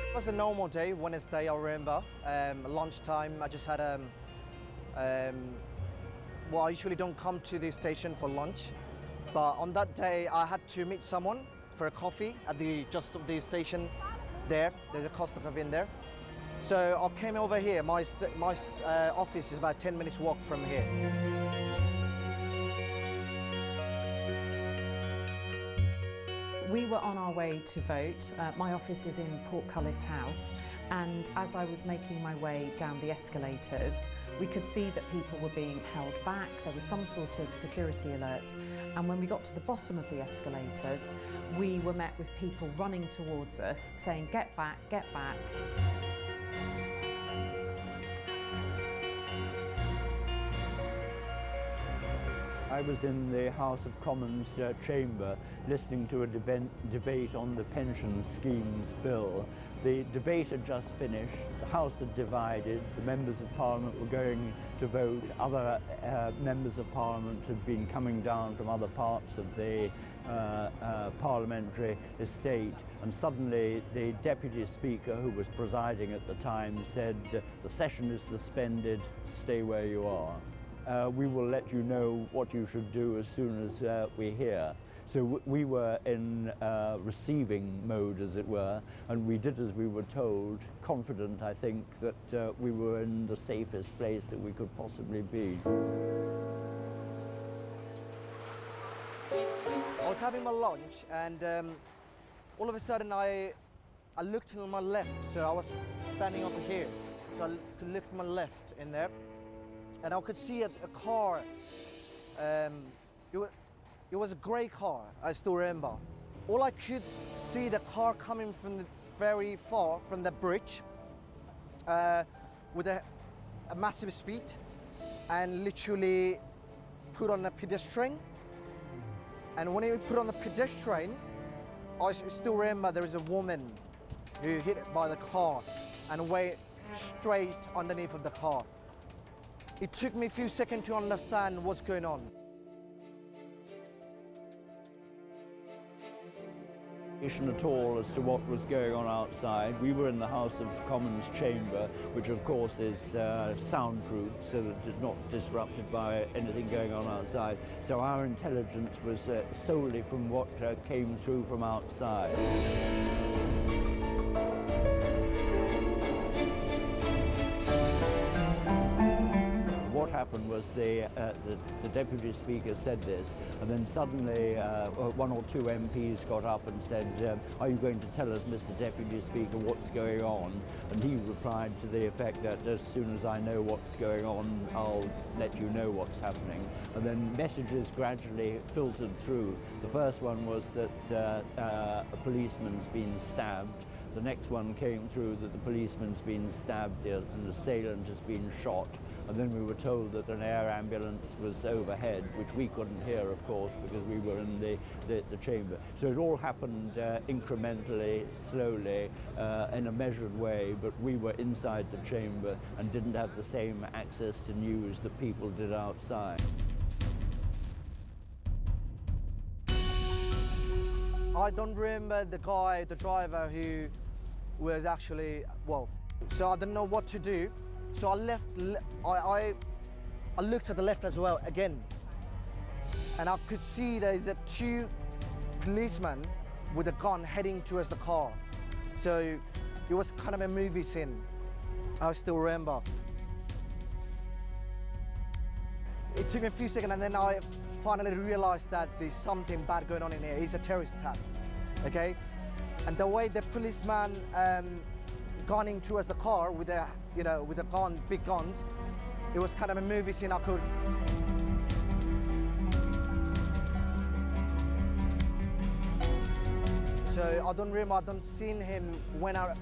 It was a normal day, Wednesday, I remember. Lunchtime, I just had well, I usually don't come to the station for lunch, but on that day I had to meet someone for a coffee at the just of the station there. There's a Costa Coffee in there. So I came over here. My office is about 10 minutes walk from here. We were on our way to vote. My office is in Portcullis House, and as I was making my way down the escalators, we could see that people were being held back. There was some sort of security alert, and when we got to the bottom of the escalators, we were met with people running towards us saying, "Get back, get back." I was in the House of Commons chamber listening to a debate on the pension schemes bill. The debate had just finished, the House had divided, the members of Parliament were going to vote, other members of Parliament had been coming down from other parts of the parliamentary estate, and suddenly the Deputy Speaker, who was presiding at the time, said, "The session is suspended, stay where you are. We will let you know what you should do as soon as we're here." So we were in receiving mode, as it were, and we did as we were told, confident, I think, that we were in the safest place that we could possibly be. I was having my lunch, and all of a sudden I looked to my left, so I was standing over here, so I could look to my left in there. And I could see a car, it was a grey car, I still remember. All I could see the car coming from very far from the bridge with a massive speed and literally put on a pedestrian. And when he put on the pedestrian, I still remember there was a woman who hit by the car and went straight underneath of the car. It took me a few seconds to understand what's going on. At all as to what was going on outside. We were in the House of Commons chamber, which of course is soundproof, so that it's not disrupted by anything going on outside. So our intelligence was solely from what came through from outside. What happened was the Deputy Speaker said this, and then suddenly one or two MPs got up and said, "Are you going to tell us, Mr. Deputy Speaker, what's going on?" And he replied to the effect that as soon as I know what's going on, I'll let you know what's happening. And then messages gradually filtered through. The first one was that a policeman's been stabbed. The next one came through that the policeman's been stabbed and the assailant has been shot. And then we were told that an air ambulance was overhead, which we couldn't hear, of course, because we were in the chamber. So it all happened incrementally, slowly, in a measured way, but we were inside the chamber and didn't have the same access to news that people did outside. I don't remember the guy, the driver, who was actually, well, so I didn't know what to do. So I left, I looked at the left as well, again. And I could see there's two policemen with a gun heading towards the car. So it was kind of a movie scene, I still remember. It took me a few seconds and then I finally realized that there's something bad going on in here. It's a terrorist attack, okay? And the way the policeman gunning towards the car with a, with a gun, big guns, it was kind of a movie scene. I could. So I don't seen him when out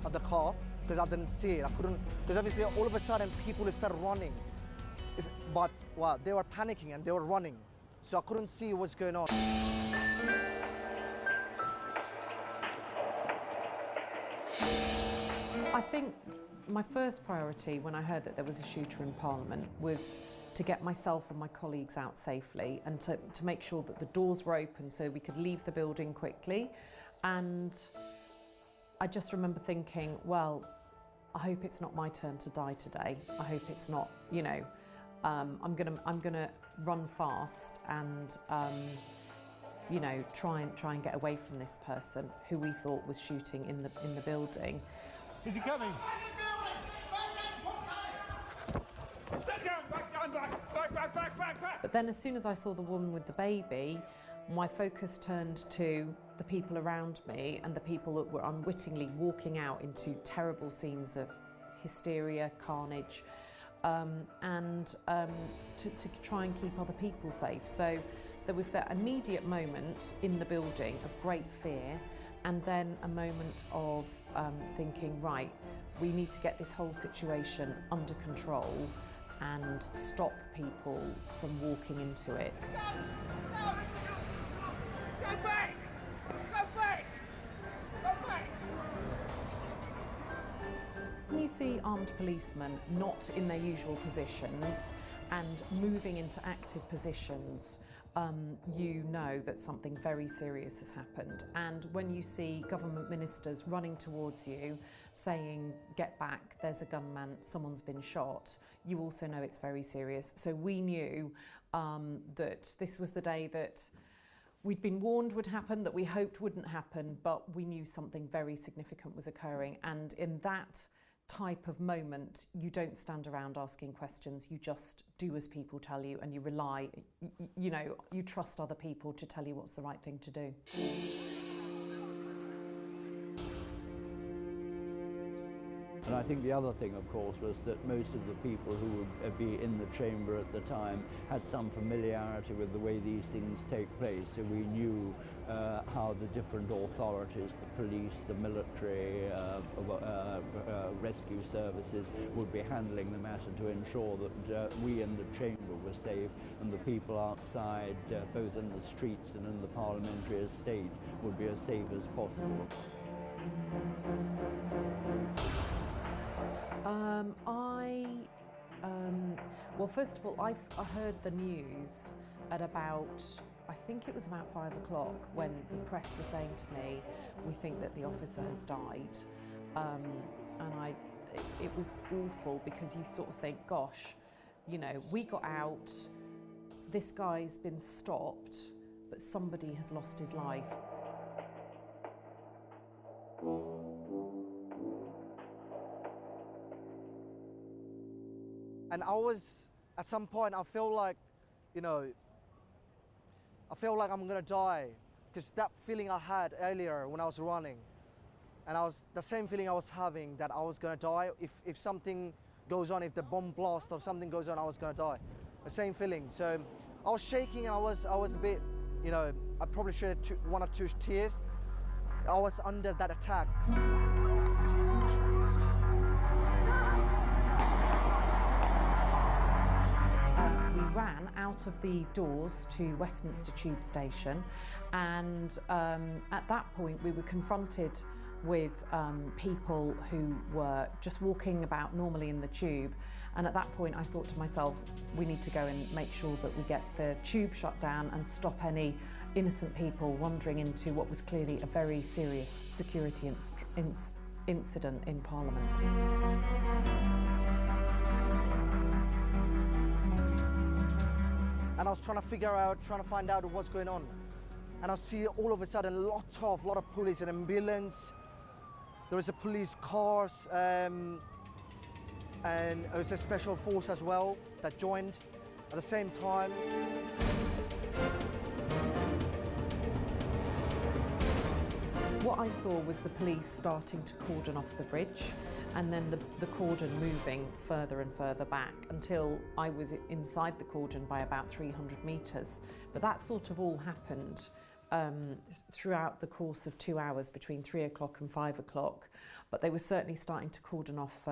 of the car because I didn't see it. I couldn't, because obviously all of a sudden people started running. But wow, they were panicking and they were running. So I couldn't see what's going on. I think my first priority when I heard that there was a shooter in Parliament was to get myself and my colleagues out safely and to make sure that the doors were open so we could leave the building quickly. And I just remember thinking, well, I hope it's not my turn to die today. I hope it's not, I'm gonna run fast and try and get away from this person who we thought was shooting in the building. Is he coming? Back. But then as soon as I saw the woman with the baby, my focus turned to the people around me and the people that were unwittingly walking out into terrible scenes of hysteria, carnage, and to try and keep other people safe. So there was that immediate moment in the building of great fear, and then a moment of thinking, right, we need to get this whole situation under control and stop people from walking into it. Go back! Go back! Go back! When you see armed policemen not in their usual positions and moving into active positions, you know that something very serious has happened. And when you see government ministers running towards you saying, get back, there's a gunman, someone's been shot, you also know it's very serious. So we knew that this was the day that we'd been warned would happen, that we hoped wouldn't happen, but we knew something very significant was occurring. And in that type of moment, you don't stand around asking questions, you just do as people tell you, and you rely, you trust other people to tell you what's the right thing to do. And I think the other thing, of course, was that most of the people who would be in the chamber at the time had some familiarity with the way these things take place. So we knew how the different authorities, the police, the military, rescue services would be handling the matter to ensure that we in the chamber were safe and the people outside, both in the streets and in the parliamentary estate, would be as safe as possible. Well, first of all, I heard the news at about, I think it was about 5 o'clock, when the press were saying to me, we think that the officer has died. And it was awful, because you sort of think, gosh, we got out, this guy's been stopped, but somebody has lost his life. And at some point, I feel like, I feel like I'm gonna die, because that feeling I had earlier when I was running, and the same feeling I was having, that I was gonna die. If something goes on, if the bomb blast or something goes on, I was gonna die. The same feeling. So I was shaking, and I was a bit, I probably shed 1 or 2 tears. I was under that attack. Ran out of the doors to Westminster Tube Station, and at that point we were confronted with people who were just walking about normally in the tube, and at that point I thought to myself, we need to go and make sure that we get the tube shut down and stop any innocent people wandering into what was clearly a very serious security incident in Parliament. And I was trying to find out what's going on. And I see all of a sudden a lot of police, an ambulance. There was a police cars, and there was a special force as well that joined at the same time. What I saw was the police starting to cordon off the bridge, and then the cordon moving further and further back until I was inside the cordon by about 300 metres. But that sort of all happened throughout the course of 2 hours between 3 o'clock and 5 o'clock. But they were certainly starting to cordon off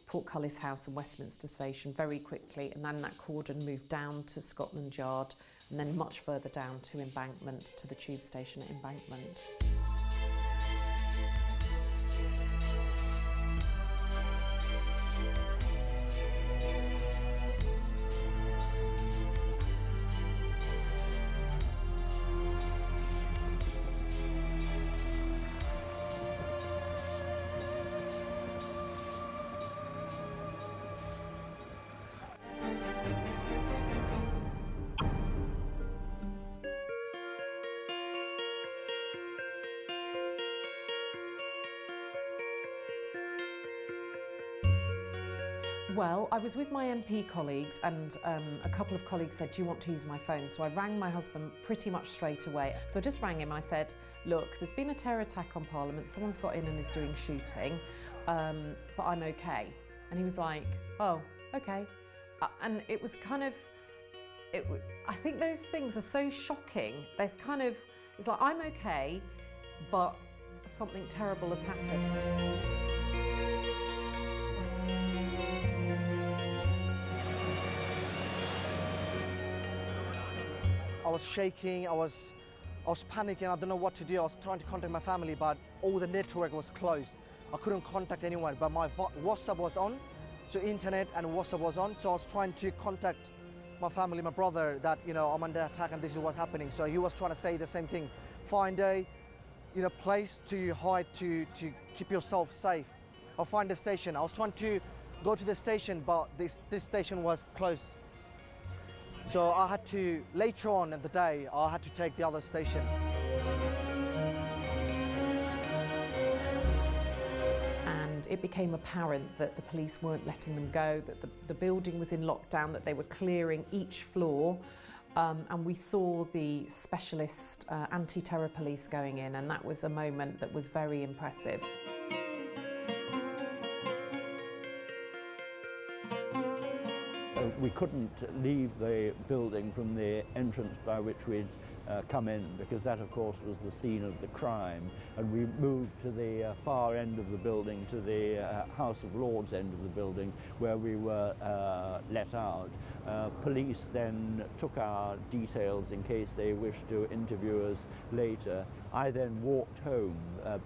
Portcullis House and Westminster Station very quickly, and then that cordon moved down to Scotland Yard and then much further down to Embankment, to the tube station at Embankment. Well, I was with my MP colleagues, and a couple of colleagues said, do you want to use my phone? So I rang my husband pretty much straight away. So I just rang him and I said, look, there's been a terror attack on Parliament, someone's got in and is doing shooting, but I'm okay. And he was like, oh, okay. And it was kind of, I think those things are so shocking. They're kind of, it's like, I'm okay, but something terrible has happened. I was shaking, I was panicking, I don't know what to do. I was trying to contact my family, but all the network was closed. I couldn't contact anyone, but my WhatsApp was on, so internet and WhatsApp was on, so I was trying to contact my family, my brother, that, you know, I'm under attack and this is what's happening. So he was trying to say the same thing. Find a, you know, place to hide, to keep yourself safe. I'll find a station. I was trying to go to the station, but this station was closed. So I had to, later on in the day, I had to take the other station. And it became apparent that the police weren't letting them go, that the building was in lockdown, that they were clearing each floor. And we saw the specialist anti-terror police going in, and that was a moment that was very impressive. We couldn't leave the building from the entrance by which we'd come in, because that, of course, was the scene of the crime. And we moved to the far end of the building, to the House of Lords end of the building, where we were let out. Police then took our details in case they wished to interview us later. I then walked home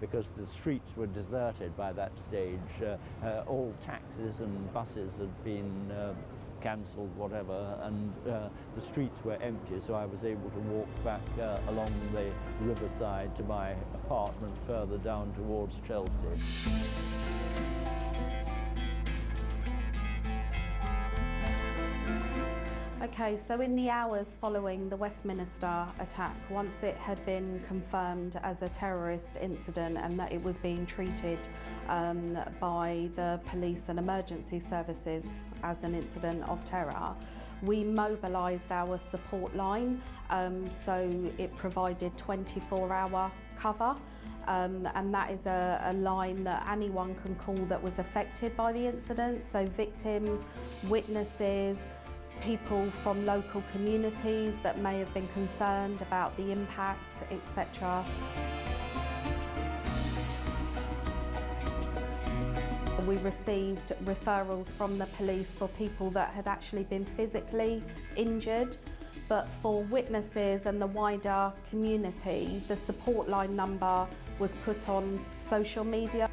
because the streets were deserted by that stage. All taxis and buses had been cancelled, whatever, and the streets were empty, so I was able to walk back along the riverside to my apartment further down towards Chelsea. Okay, so in the hours following the Westminster attack, once it had been confirmed as a terrorist incident and that it was being treated by the police and emergency services as an incident of terror, we mobilised our support line, so it provided 24-hour cover. And that is a line that anyone can call that was affected by the incident, so victims, witnesses, people from local communities that may have been concerned about the impact, etc. We received referrals from the police for people that had actually been physically injured, but for witnesses and the wider community, the support line number was put on social media.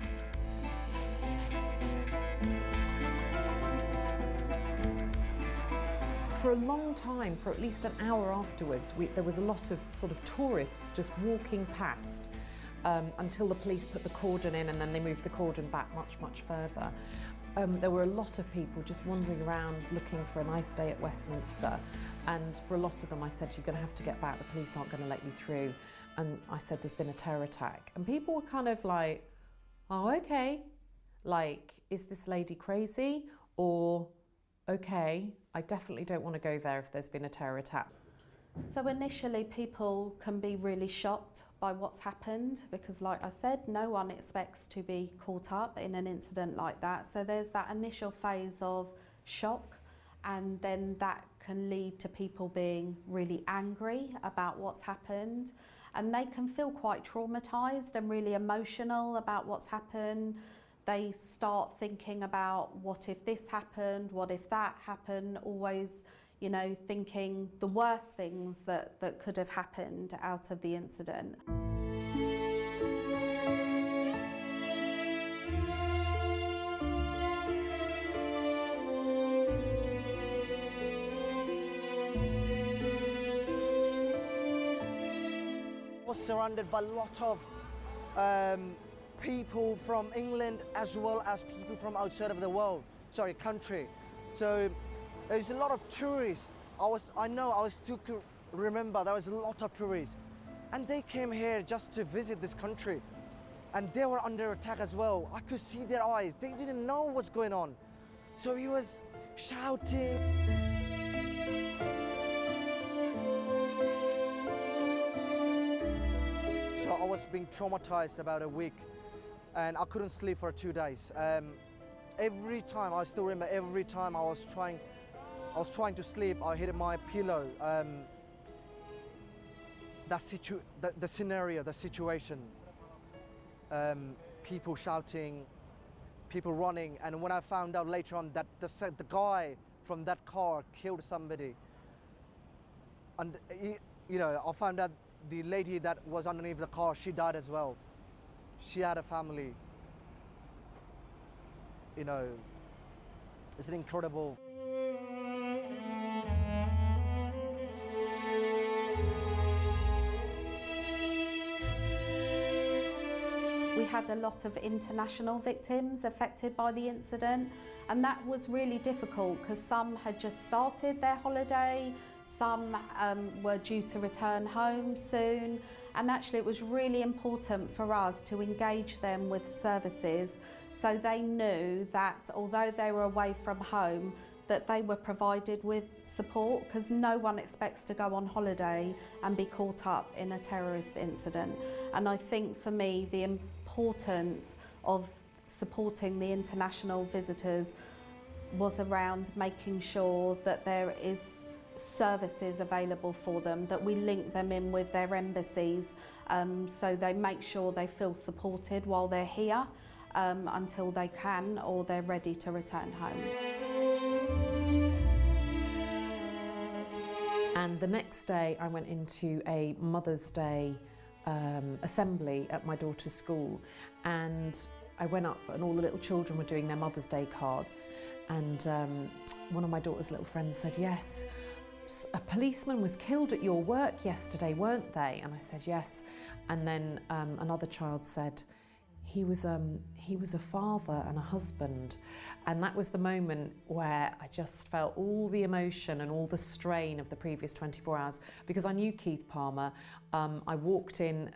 For a long time, for at least an hour afterwards, there was a lot of sort of tourists just walking past until the police put the cordon in, and then they moved the cordon back much, much further. There were a lot of people just wandering around looking for a nice day at Westminster, and for a lot of them I said, you're going to have to get back, the police aren't going to let you through. And I said, there's been a terror attack. And people were kind of like, oh, okay. Like, is this lady crazy? Or, okay, I definitely don't want to go there if there's been a terror attack. So initially people can be really shocked by what's happened because, like I said, no one expects to be caught up in an incident like that. So there's that initial phase of shock, and then that can lead to people being really angry about what's happened, and they can feel quite traumatised and really emotional about what's happened. They start thinking about what if this happened, what if that happened, always, you know, thinking the worst things that could have happened out of the incident. I was surrounded by a lot of people from England as well as people from outside of the world, country. So there's a lot of tourists. I still remember there was a lot of tourists, and they came here just to visit this country, and they were under attack as well. I could see their eyes. They didn't know what's going on. So he was shouting. So I was being traumatized about a week, and I couldn't sleep for 2 days. Every time, I still remember, every time I was trying to sleep, I hit my pillow. The scenario, the situation, people shouting, people running, and when I found out later on that the guy from that car killed somebody, and I found out the lady that was underneath the car, she died as well. She had a family. It's incredible. We had a lot of international victims affected by the incident, and that was really difficult because some had just started their holiday, some were due to return home soon, and actually it was really important for us to engage them with services so they knew that although they were away from home, that they were provided with support, because no one expects to go on holiday and be caught up in a terrorist incident. And I think for me, the importance of supporting the international visitors was around making sure that there is services available for them, that we link them in with their embassies, so they make sure they feel supported while they're here until they can or they're ready to return home. And the next day I went into a Mother's Day assembly at my daughter's school, and I went up and all the little children were doing their Mother's Day cards, and one of my daughter's little friends said, "Yes, a policeman was killed at your work yesterday, weren't they?" And I said, "Yes." And then another child said, he was a father and a husband. And that was the moment where I just felt all the emotion and all the strain of the previous 24 hours, because I knew Keith Palmer. I walked in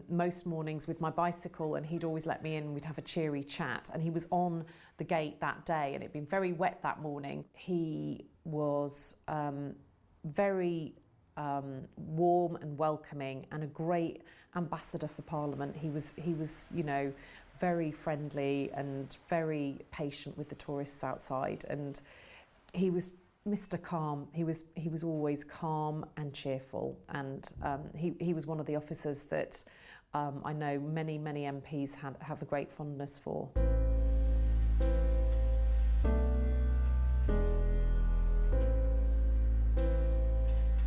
most mornings with my bicycle, and he'd always let me in, we'd have a cheery chat, and he was on the gate that day, and it'd been very wet that morning. He was very warm and welcoming, and a great ambassador for Parliament. He was, very friendly and very patient with the tourists outside, and he was Mr. Calm. He was always calm and cheerful, and he was one of the officers that I know many MPs have a great fondness for.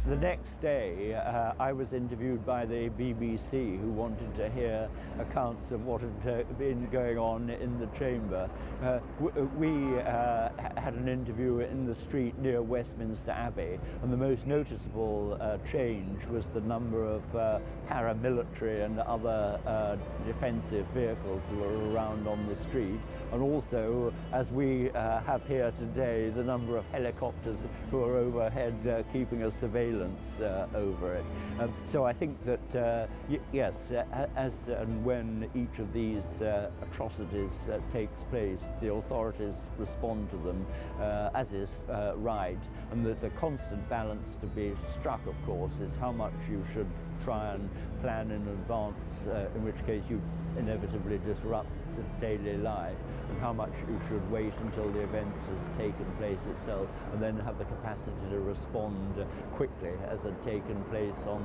The next day, I was interviewed by the BBC, who wanted to hear accounts of what had been going on in the chamber. We had an interview in the street near Westminster Abbey, and the most noticeable change was the number of paramilitary and other defensive vehicles that were around on the street, and also, as we have here today, the number of helicopters who are overhead keeping a surveillance silence over it. So I think that, yes, as and when each of these atrocities takes place, the authorities respond to them as is right, and that the constant balance to be struck, of course, is how much you should try and plan in advance, in which case you inevitably disrupt daily life, and how much you should wait until the event has taken place itself and then have the capacity to respond quickly, as had taken place on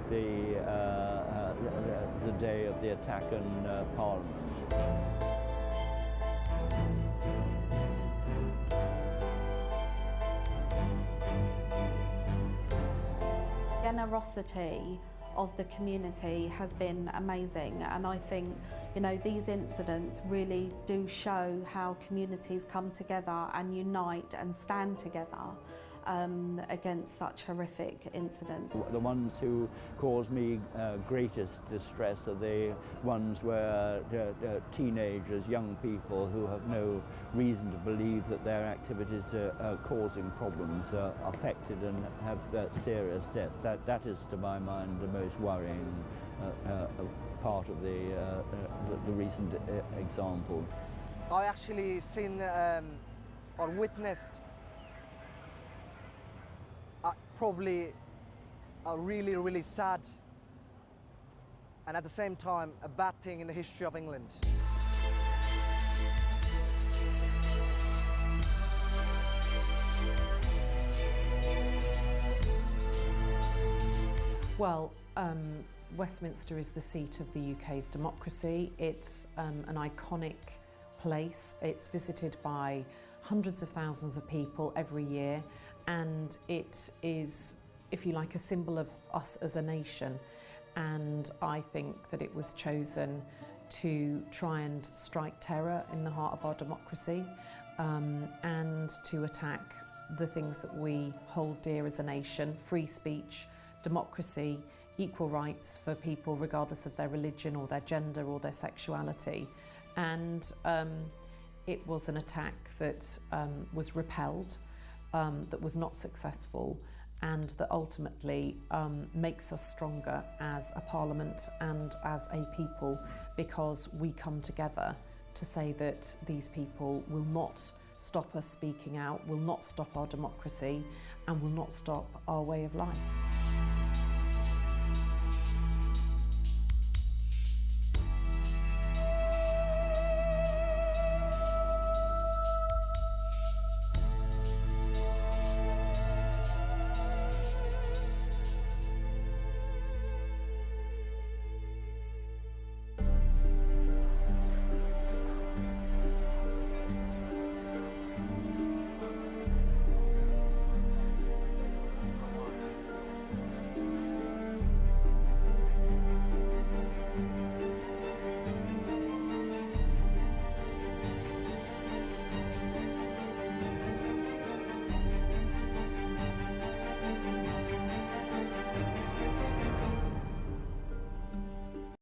the day of the attack on Parliament. Generosity of the community has been amazing, and I think, you know, these incidents really do show how communities come together and unite and stand together against such horrific incidents. The ones who cause me greatest distress are the ones where teenagers, young people who have no reason to believe that their activities are causing problems are affected and have serious deaths. That is, to my mind, the most worrying part of the recent examples. I actually seen or witnessed probably a really, really sad and at the same time a bad thing in the history of England. Well, Westminster is the seat of the UK's democracy. It's an iconic place. It's visited by hundreds of thousands of people every year, and it is, if you like, a symbol of us as a nation. And I think that it was chosen to try and strike terror in the heart of our democracy, and to attack the things that we hold dear as a nation: free speech, democracy, equal rights for people regardless of their religion or their gender or their sexuality. And it was an attack that was repelled, that was not successful, and that ultimately makes us stronger as a parliament and as a people, because we come together to say that these people will not stop us speaking out, will not stop our democracy, and will not stop our way of life.